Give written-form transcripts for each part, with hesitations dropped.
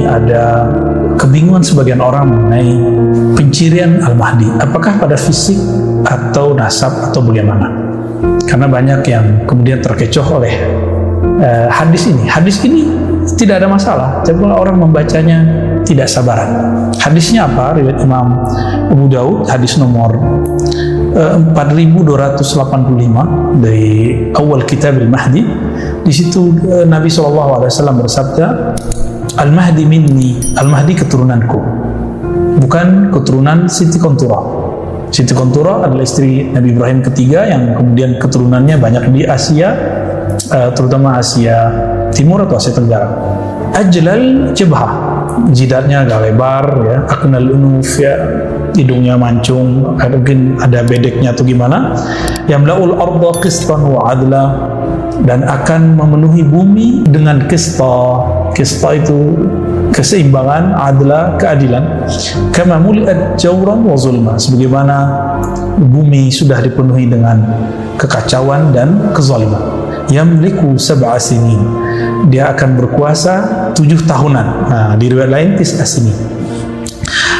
ini ada kebingungan sebagian orang mengenai pencirian Al-Mahdi. Apakah pada fisik atau nasab atau bagaimana? Karena banyak yang kemudian terkecoh oleh hadis ini. Hadis ini tidak ada masalah, tapi orang membacanya tidak sabaran. Hadisnya apa? Riwayat Imam Abu Daud, hadis nomor 4285 dari awal kitab Al-Mahdi. Di situ Nabi SAW bersabda, Al-Mahdi minni, Al-Mahdi keturunanku, bukan keturunan Siti Kontura. Siti Kontura adalah istri Nabi Ibrahim ketiga yang kemudian keturunannya banyak di Asia, terutama Asia Timur atau Asia Tenggara. Ajlal jabhah, jidatnya agak lebar, ya, aknal unuf, ya, hidungnya mancung, mungkin ada bedeknya atau gimana. Yamla'ul arda qistan wa adla, dan akan memenuhi bumi dengan qista. Qista itu keseimbangan, adla keadilan. Kama muli'at jawran wa zulma, sebagaimana bumi sudah dipenuhi dengan kekacauan dan kezaliman. Yamliku sab'a sinin, dia akan berkuasa 7 tahunan. Nah, di riwayat lain 9 sinin.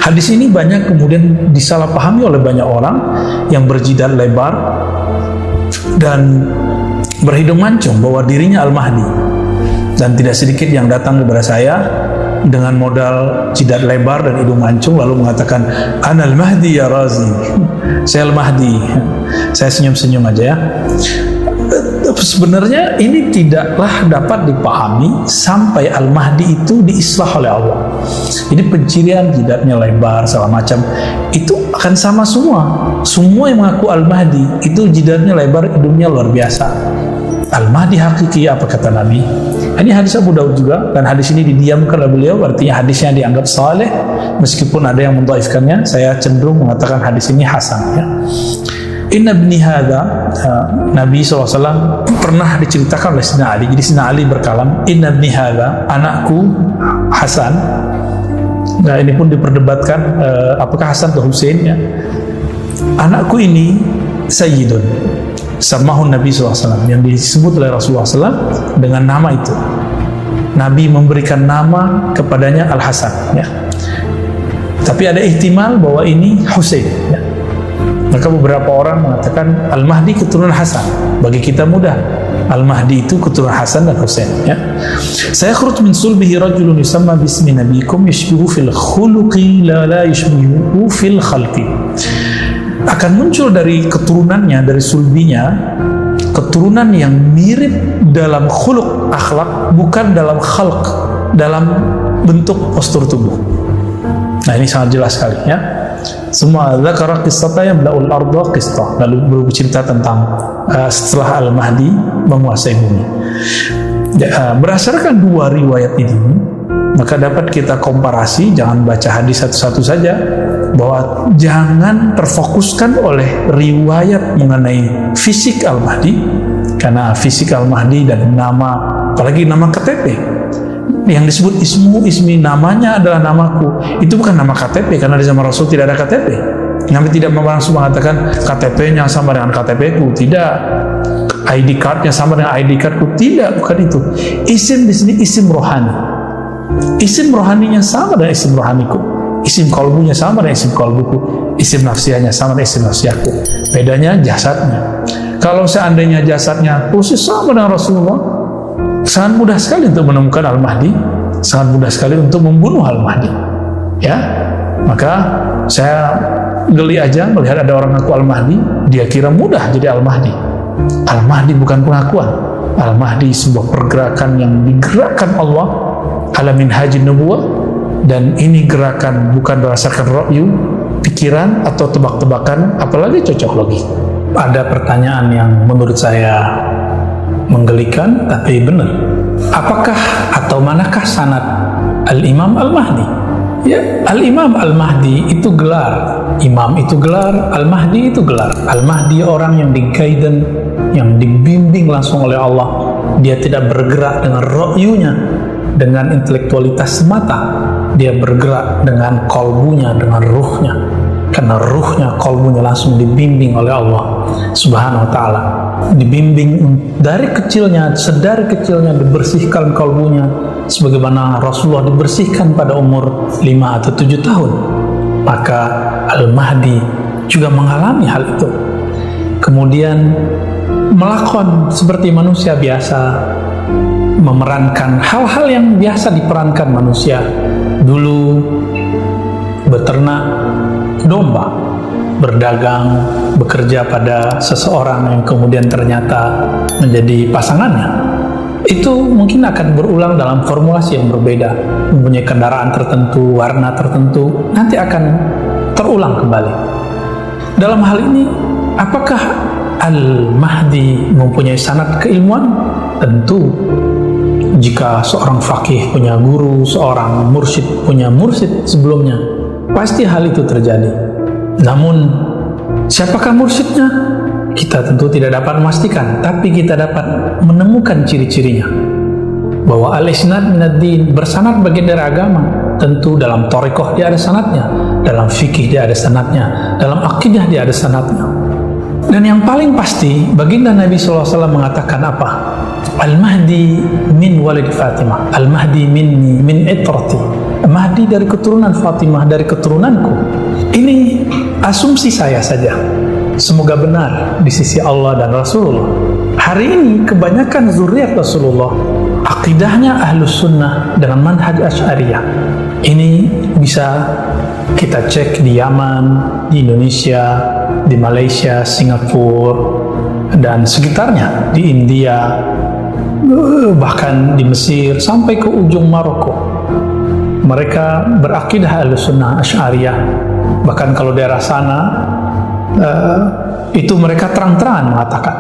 Hadis ini banyak kemudian disalahpahami oleh banyak orang yang berjidat lebar dan berhidung mancung bahwa dirinya Al-Mahdi. Dan tidak sedikit yang datang kepada saya dengan modal jidat lebar dan hidung mancung lalu mengatakan, Ana Al-Mahdi ya Razi, saya Al-Mahdi. Saya senyum-senyum aja ya. Sebenarnya ini tidaklah dapat dipahami sampai Al-Mahdi itu diislah oleh Allah. Jadi pencirian jidatnya lebar segala macam itu akan sama semua. Semua yang mengaku Al-Mahdi itu jidatnya lebar, hidungnya luar biasa. Al-Mahdi hakiki, apa kata Nabi? Ini hadis Abu Daud juga, dan hadis ini didiamkan oleh beliau, artinya hadisnya dianggap saleh meskipun ada yang mendhaifkannya. Saya cenderung mengatakan hadis ini hasan, ya. Inna ibni hadha, Nabi SAW pernah diceritakan oleh Sayyidina Ali. Jadi Sayyidina Ali berkalam, Inna ibni hadha, anakku Hasan. Nah, ini pun diperdebatkan apakah Hasan atau Husain, ya. Anakku ini Sayyidun, samahun Nabi SAW, yang disebut oleh Rasulullah SAW dengan nama itu. Nabi memberikan nama kepadanya Al-Hasan, ya. Tapi ada ihtimal bahwa ini Husain, ya. Maka beberapa orang mengatakan Al-Mahdi keturunan Hasan. Bagi kita mudah, Al-Mahdi itu keturunan Hasan dan Husain, ya. Saya khruj min sulbihi rajulun yusamma bismi nabikum yashbihu fil khuluqi la yashbihu fil khalqi. Akan muncul dari keturunannya, dari sulbinya, keturunan yang mirip dalam khuluq, akhlak, bukan dalam khalq, dalam bentuk postur tubuh. Nah, ini sangat jelas sekali, ya. Semua dzakara qissata yamla'ul arda qista, lalu bercerita tentang setelah Al-Mahdi menguasai bumi. Berdasarkan dua riwayat ini, maka dapat kita komparasi, jangan baca hadis satu-satu saja, bahwa jangan terfokuskan oleh riwayat mengenai fisik Al-Mahdi, karena fisik Al-Mahdi dan nama, apalagi nama KTP yang disebut ismi, namanya adalah namaku, itu bukan nama KTP, karena di zaman Rasul tidak ada KTP. Nabi tidak langsung mengatakan KTP-nya sama dengan KTP-ku, tidak. ID card-nya sama dengan ID card-ku, tidak, bukan itu. Isim di sini isim rohani. Isim rohaninya sama dengan isim rohaniku. Isim kolbunya sama dengan isim kolbuku. Isim nafsiyahnya sama dengan isim nafsiyahku. Bedanya jasadnya. Kalau seandainya jasadnya persis sama dengan Rasulullah, sangat mudah sekali untuk menemukan Al-Mahdi, sangat mudah sekali untuk membunuh Al-Mahdi, ya. Maka saya geli aja melihat ada orang ngaku Al-Mahdi, dia kira mudah jadi Al-Mahdi. Al-Mahdi bukan pengakuan. Al-Mahdi sebuah pergerakan yang digerakkan Allah ala minhajin nubuwah, dan ini gerakan bukan berdasarkan ra'yu, pikiran atau tebak-tebakan, apalagi cocok logi. Ada pertanyaan yang menurut saya menggelikan tapi benar. Apakah atau manakah sanad Al-Imam Al-Mahdi? Ya, Al-Imam Al-Mahdi itu gelar, Imam itu gelar, Al-Mahdi itu gelar. Al-Mahdi orang yang di-guidance, yang dibimbing langsung oleh Allah. Dia tidak bergerak dengan ra'yunya, dengan intelektualitas semata. Dia bergerak dengan kolbunya, dengan ruhnya. Karena ruhnya, kolbunya langsung dibimbing oleh Allah Subhanahu wa ta'ala. dibimbing dari kecilnya, sedari kecilnya dibersihkan kalbunya, sebagaimana Rasulullah dibersihkan pada umur 5 atau 7 tahun. Maka Al-Mahdi juga mengalami hal itu. Kemudian melakukan seperti manusia biasa, memerankan hal-hal yang biasa diperankan manusia. Dulu beternak domba, berdagang, bekerja pada seseorang yang kemudian ternyata menjadi pasangannya. Itu mungkin akan berulang dalam formulasi yang berbeda, mempunyai kendaraan tertentu, warna tertentu, nanti akan terulang kembali. Dalam hal ini, apakah Al-Mahdi mempunyai sanad keilmuan? Tentu. Jika seorang faqih punya guru, seorang mursyid punya mursyid sebelumnya, pasti hal itu terjadi. Namun, siapakah mursyidnya? Kita tentu tidak dapat memastikan, tapi kita dapat menemukan ciri-cirinya. Bahwa al-isnad minad din, bersanad bagian dari agama. Tentu dalam thariqah dia ada sanadnya, dalam fikih dia ada sanadnya, dalam akidah dia ada sanadnya. Dan yang paling pasti, baginda Nabi SAW mengatakan apa? Al-Mahdi min walid Fatimah, Al-Mahdi minni, min itrati. Mahdi dari keturunan Fatimah, dari keturunanku. Ini asumsi saya saja. Semoga benar di sisi Allah dan Rasulullah. Hari ini kebanyakan zuriat Rasulullah akidahnya Ahlus Sunnah dengan manhaj Asy'ariyah. Ini bisa kita cek di Yaman, di Indonesia, di Malaysia, Singapura, dan sekitarnya, di India, bahkan di Mesir, sampai ke ujung Maroko. Mereka berakidah Ahlus Sunnah Asy'ariyah. Bahkan kalau daerah sana, itu mereka terang-terangan mengatakan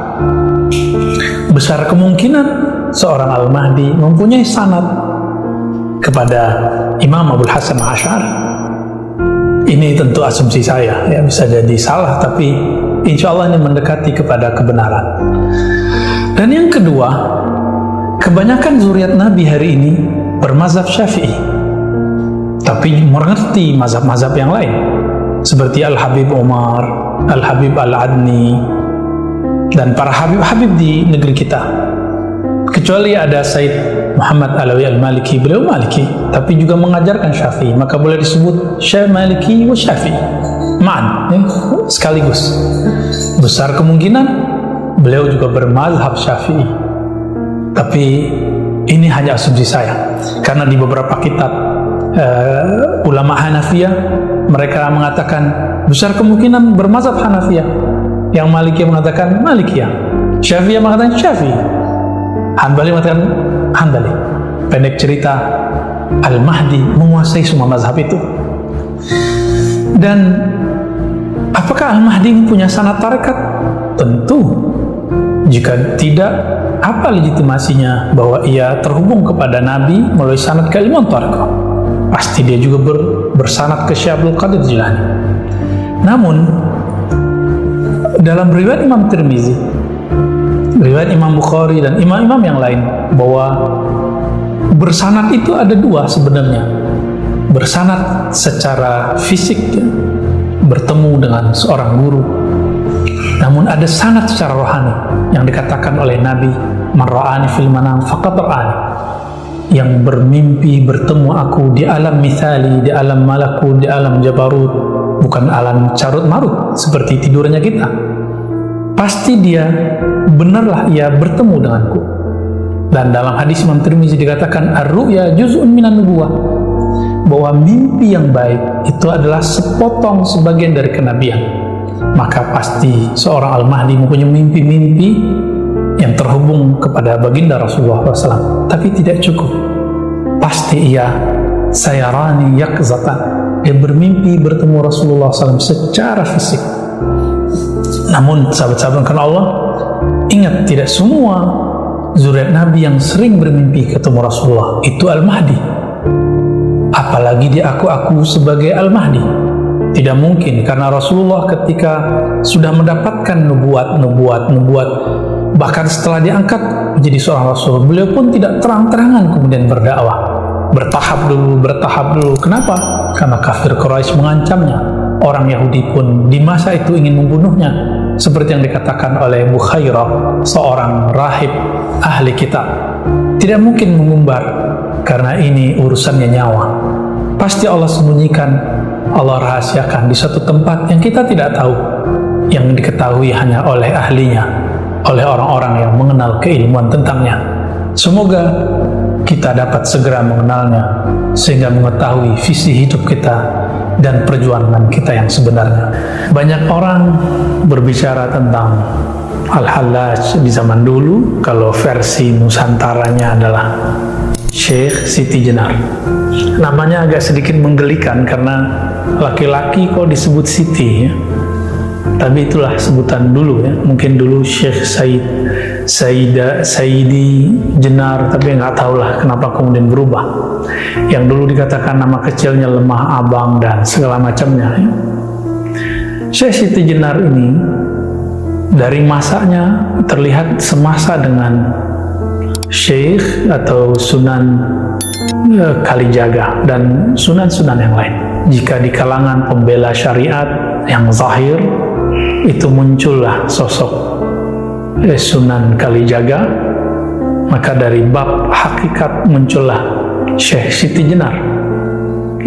besar kemungkinan seorang Al-Mahdi mempunyai sanad kepada Imam Abul Hasan Asy'ari. Ini tentu asumsi saya, ya bisa jadi salah, tapi insya Allah ini mendekati kepada kebenaran. Dan yang kedua, kebanyakan zuriat Nabi hari ini bermazhab Syafi'i, tapi mengerti mazhab-mazhab yang lain, seperti Al-Habib Umar, Al-Habib Al-Adni, dan para habib-habib di negeri kita. Kecuali ada Said Muhammad Alawi Al-Maliki, beliau Maliki, tapi juga mengajarkan Syafi'i, maka boleh disebut Syekh Maliki wa Syafi'i ma'an, sekaligus. Besar kemungkinan beliau juga bermazhab Syafi'i, tapi ini hanya asumsi saya, karena di beberapa kitab ulama Hanafiyah mereka mengatakan besar kemungkinan bermazhab Hanafiyah, yang Maliki mengatakan Malikiyah, Syafi'iyah mengatakan Syafi'i, Hanbali mengatakan Hanbali. Pendek cerita, Al-Mahdi menguasai semua mazhab itu. Dan apakah Al-Mahdi ini punya sanad tarekat? Tentu. Jika tidak, apa legitimasinya bahwa ia terhubung kepada Nabi melalui sanad keilmuan tarekat? Pasti dia juga bersanad ke Syekh Abdul Qadir Jilani. Namun dalam riwayat Imam Tirmizi, riwayat Imam Bukhari dan imam-imam yang lain, bahwa bersanad itu ada dua sebenarnya. Bersanad secara fisik, ya, bertemu dengan seorang guru. Namun ada sanad secara rohani yang dikatakan oleh Nabi, man ra'ani fil manam faqad ra'ani, yang bermimpi bertemu aku di alam mithali, di alam malakut, di alam jabarut, bukan alam carut marut seperti tidurnya kita. Pasti dia benarlah ia bertemu denganku. Dan dalam hadis Imam Tirmizi dikatakan ar-ru'ya juz'un minan nubuwah, bahwa mimpi yang baik itu adalah sepotong sebagian dari kenabian. Maka pasti seorang Al-Mahdi mempunyai mimpi-mimpi yang terhubung kepada baginda Rasulullah SAW. Tapi tidak cukup, pasti ia sayarani yakzatan, dia bermimpi bertemu Rasulullah SAW secara fisik. Namun sahabat-sahabat karena Allah, ingat, tidak semua zuriat Nabi yang sering bermimpi ketemu Rasulullah itu Al-Mahdi. Apalagi diaku-aku sebagai Al-Mahdi. Tidak mungkin, karena Rasulullah ketika sudah mendapatkan nubuat, bahkan setelah diangkat menjadi seorang Rasul, beliau pun tidak terang-terangan kemudian berdakwah. Bertahap dulu. Kenapa? Karena kafir Quraisy mengancamnya. Orang Yahudi pun di masa itu ingin membunuhnya, seperti yang dikatakan oleh Bukhairah, seorang rahib ahli kitab. Tidak mungkin mengumbar, karena ini urusannya nyawa. Pasti Allah sembunyikan, Allah rahasiakan di suatu tempat yang kita tidak tahu, yang diketahui hanya oleh ahlinya, oleh orang-orang yang mengenal keilmuan tentangnya. Semoga kita dapat segera mengenalnya, sehingga mengetahui visi hidup kita dan perjuangan kita yang sebenarnya. Banyak orang berbicara tentang Al-Hallaj di zaman dulu, kalau versi Nusantaranya adalah Syekh Siti Jenar. Namanya agak sedikit menggelikan karena laki-laki kok disebut Siti ya. Tapi itulah sebutan dulu ya. Mungkin dulu Syekh Saidi Jenar, tapi nggak tahulah kenapa kemudian berubah. Yang dulu dikatakan nama kecilnya Lemah Abang dan segala macamnya ya. Syekh Siti Jenar ini dari masanya terlihat semasa dengan Syekh atau Sunan Kalijaga dan sunan-sunan yang lain. Jika di kalangan pembela syariat yang zahir, itu muncullah sosok Sunan Kalijaga, maka dari bab hakikat muncullah Syekh Siti Jenar.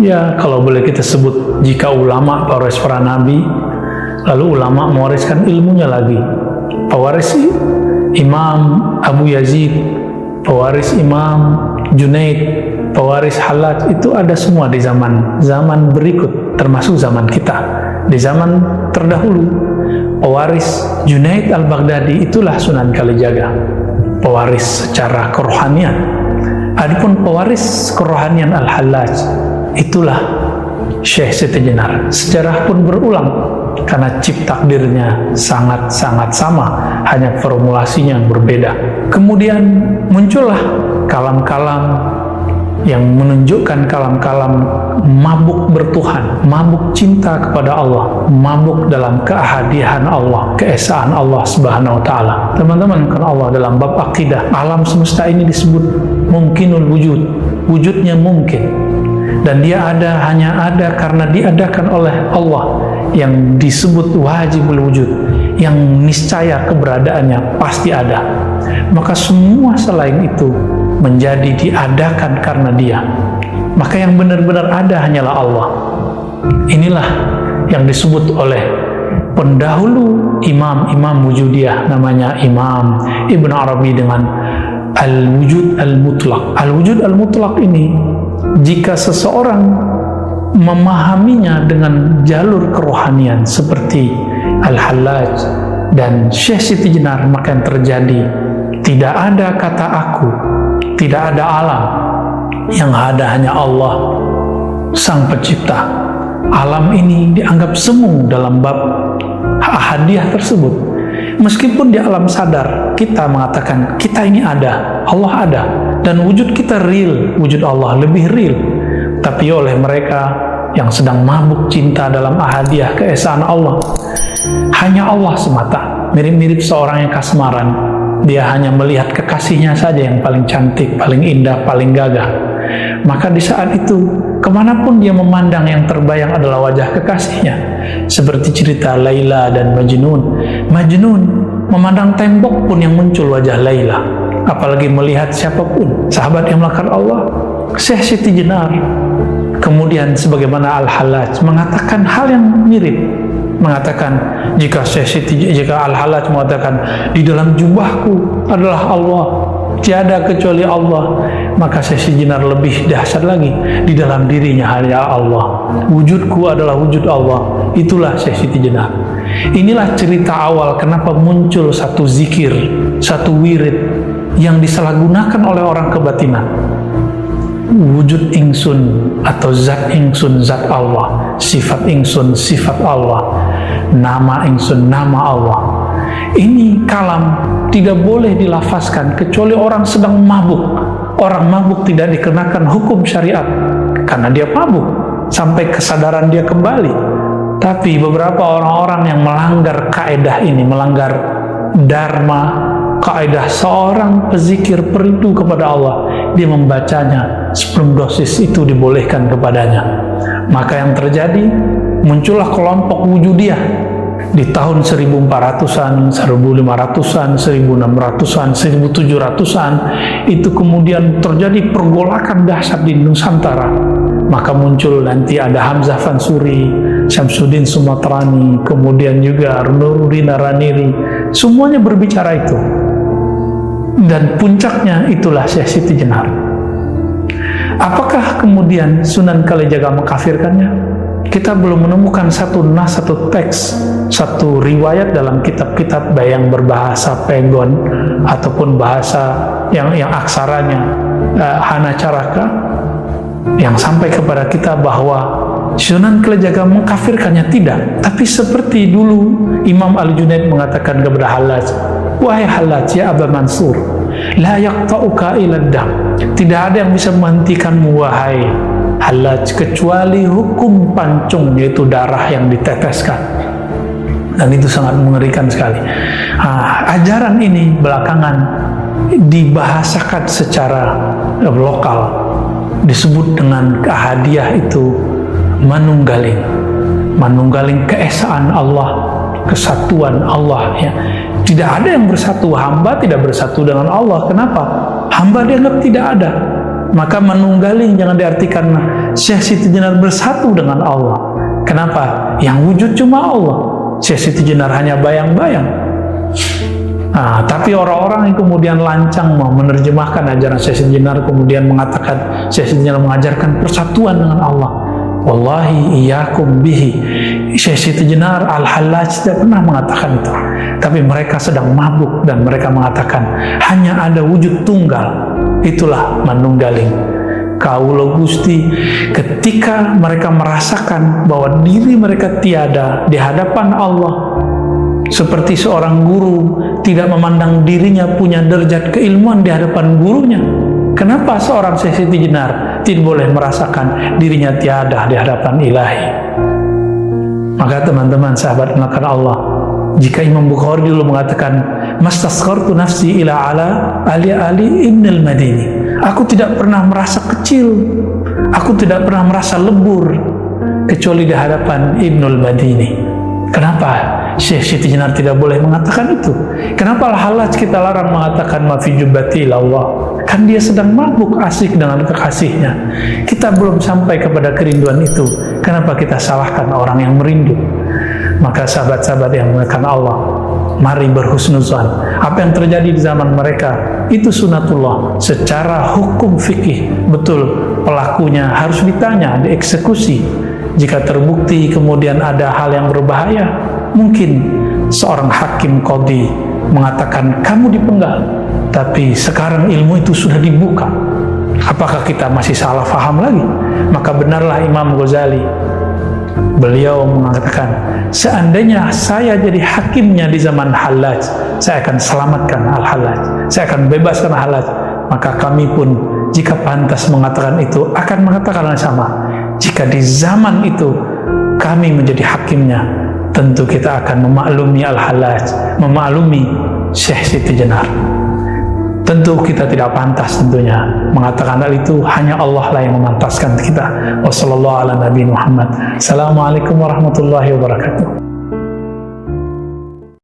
Ya, kalau boleh kita sebut, jika ulama pewaris para nabi, lalu ulama mewariskan ilmunya lagi. Pewaris Imam Abu Yazid, pewaris Imam Junaid, pewaris Hallaj, itu ada semua di zaman berikut, termasuk zaman kita. Di zaman terdahulu, pewaris Junaid al-Baghdadi itulah Sunan Kalijaga, pewaris secara kerohanian. Adapun pewaris kerohanian Al-Hallaj, itulah Syekh Siti Jenar. Sejarah pun berulang, karena cip takdirnya sangat-sangat sama, hanya formulasinya yang berbeda. Kemudian muncullah kalam-kalam yang menunjukkan kalam-kalam mabuk bertuhan, mabuk cinta kepada Allah, mabuk dalam keahadian Allah, keesaan Allah Subhanahu wa Ta'ala. Teman-teman, karena Allah dalam bab akidah, alam semesta ini disebut mungkinul wujud, wujudnya mungkin, dan dia ada, hanya ada karena diadakan oleh Allah, yang disebut wajibul wujud, yang niscaya keberadaannya pasti ada. Maka semua selain itu menjadi diadakan karena dia. Maka yang benar-benar ada hanyalah Allah. Inilah yang disebut oleh pendahulu imam wujudiyah, namanya Imam Ibn Arabi, dengan al-wujud al-mutlaq. Al-wujud al-mutlaq ini, jika seseorang memahaminya dengan jalur kerohanian seperti Al-Hallaj dan Syekh Siti Jenar, maka yang terjadi, tidak ada kata aku, tidak ada alam, yang ada hanya Allah Sang Pencipta. Alam ini dianggap semu dalam bab hadiah tersebut. Meskipun di alam sadar kita mengatakan kita ini ada, Allah ada, dan wujud kita real, wujud Allah lebih real. Tapi oleh mereka yang sedang mabuk cinta dalam ahadiah keesaan Allah, hanya Allah semata. Mirip-mirip seorang yang kasmaran, dia hanya melihat kekasihnya saja yang paling cantik, paling indah, paling gagah. Maka di saat itu, kemanapun dia memandang, yang terbayang adalah wajah kekasihnya. Seperti cerita Laila dan Majnun. Majnun memandang tembok pun yang muncul wajah Laila, apalagi melihat siapapun. Sahabat yang melakukan Allah, Syekh Siti Jenar, kemudian sebagaimana Al-Hallaj mengatakan hal yang mirip. Mengatakan, jika Al-Hallaj mengatakan di dalam jubahku adalah Allah, tiada kecuali Allah, maka Syekh Siti Jenar lebih dahsyat lagi, di dalam dirinya hanya Allah, wujudku adalah wujud Allah. Itulah Syekh Siti Jenar. Inilah cerita awal kenapa muncul satu zikir, satu wirid yang disalahgunakan oleh orang kebatinan. Wujud ingsun atau zat ingsun zat Allah, sifat ingsun sifat Allah, nama ingsun nama Allah. Ini kalam tidak boleh dilafazkan kecuali orang sedang mabuk. Orang mabuk tidak dikenakan hukum syariat karena dia mabuk sampai kesadaran dia kembali. Tapi beberapa orang-orang yang melanggar kaedah ini, melanggar dharma, kaedah seorang pezikir perindu kepada Allah, dia membacanya sebelum dosis itu dibolehkan kepadanya. Maka yang terjadi, muncullah kelompok wujudiyah, di tahun 1400-an, 1500-an, 1600-an, 1700-an itu kemudian terjadi pergolakan dahsyat di Nusantara. Maka muncul nanti ada Hamzah Fansuri, Syamsuddin Sumatrani, kemudian juga Nuruddin Araniri, semuanya berbicara itu. Dan puncaknya itulah Syekh Siti Jenar. Apakah kemudian Sunan Kalijaga mengkafirkannya? Kita belum menemukan satu nas, satu teks, satu riwayat dalam kitab-kitab yang berbahasa Pegon ataupun bahasa yang aksaranya Hanacaraka yang sampai kepada kita bahwa Sunan Kalijaga mengkafirkannya. Tidak, tapi seperti dulu Imam Al-Junaid mengatakan kepada Hallaj, wahai Hallaj ya Aba Mansur, la yaqta'uka ila dam, tidak ada yang bisa menghentikanmu wahai Hallaj kecuali hukum pancung, yaitu darah yang diteteskan. Dan itu sangat mengerikan sekali. Ajaran ini belakangan dibahasakan secara lokal, disebut dengan hadiah itu manunggaling. Manunggaling keesaan Allah, kesatuan Allah, ya. Tidak ada yang bersatu, hamba tidak bersatu dengan Allah. Kenapa? Hamba dianggap tidak ada. Maka manunggaling jangan diartikan Syekh Siti Jenar bersatu dengan Allah. Kenapa? Yang wujud cuma Allah. Syekh Siti Jenar hanya bayang-bayang. Tapi orang-orang yang kemudian lancang mau menerjemahkan ajaran Syekh Siti Jenar, kemudian mengatakan Syekh Siti Jenar mengajarkan persatuan dengan Allah. Wallahi iyyakum bihi. Syekh Siti Jenar Al-Hallaj tidak pernah mengatakan itu. Tapi mereka sedang mabuk dan mereka mengatakan hanya ada wujud tunggal. Itulah manunggaling. Kaulo Gusti, ketika mereka merasakan bahwa diri mereka tiada di hadapan Allah, seperti seorang guru tidak memandang dirinya punya derajat keilmuan di hadapan gurunya, kenapa seorang Syekh Siti Jenar tidak boleh merasakan dirinya tiada di hadapan Ilahi? Maka teman-teman sahabat melakukan Allah, jika Imam Bukhari dulu mengatakan mastasghartu nafsi ila ala Ali ibn al-Madini, aku tidak pernah merasa kecil, aku tidak pernah merasa lebur kecuali di hadapan Ibnul Madini. Kenapa Syekh Siti Jenar tidak boleh mengatakan itu? Kenapa Al-Hallaj kita larang mengatakan ma fi jubbati Allah? Kan dia sedang mabuk asik dengan kekasihnya. Kita belum sampai kepada kerinduan itu. Kenapa kita salahkan orang yang merindu? Maka sahabat-sahabat yang mengatakan Allah, mari berhusnuzan. Apa yang terjadi di zaman mereka itu sunatullah. Secara hukum fikih betul, pelakunya harus ditanya, dieksekusi. Jika terbukti kemudian ada hal yang berbahaya, mungkin seorang hakim qadhi mengatakan kamu dipenggal. Tapi sekarang ilmu itu sudah dibuka. Apakah kita masih salah faham lagi? Maka benarlah Imam Ghazali, beliau mengatakan, seandainya saya jadi hakimnya di zaman Hallaj, saya akan selamatkan Al-Hallaj, saya akan bebaskan Al-Hallaj. Maka kami pun jika pantas mengatakan itu akan mengatakan yang sama. Jika di zaman itu kami menjadi hakimnya, tentu kita akan memaklumi Al-Hallaj, memaklumi Syekh Siti Jenar. Tentu kita tidak pantas tentunya mengatakan hal itu, hanya Allah lah yang memantaskan kita. Wassalamualaikum warahmatullahi wabarakatuh.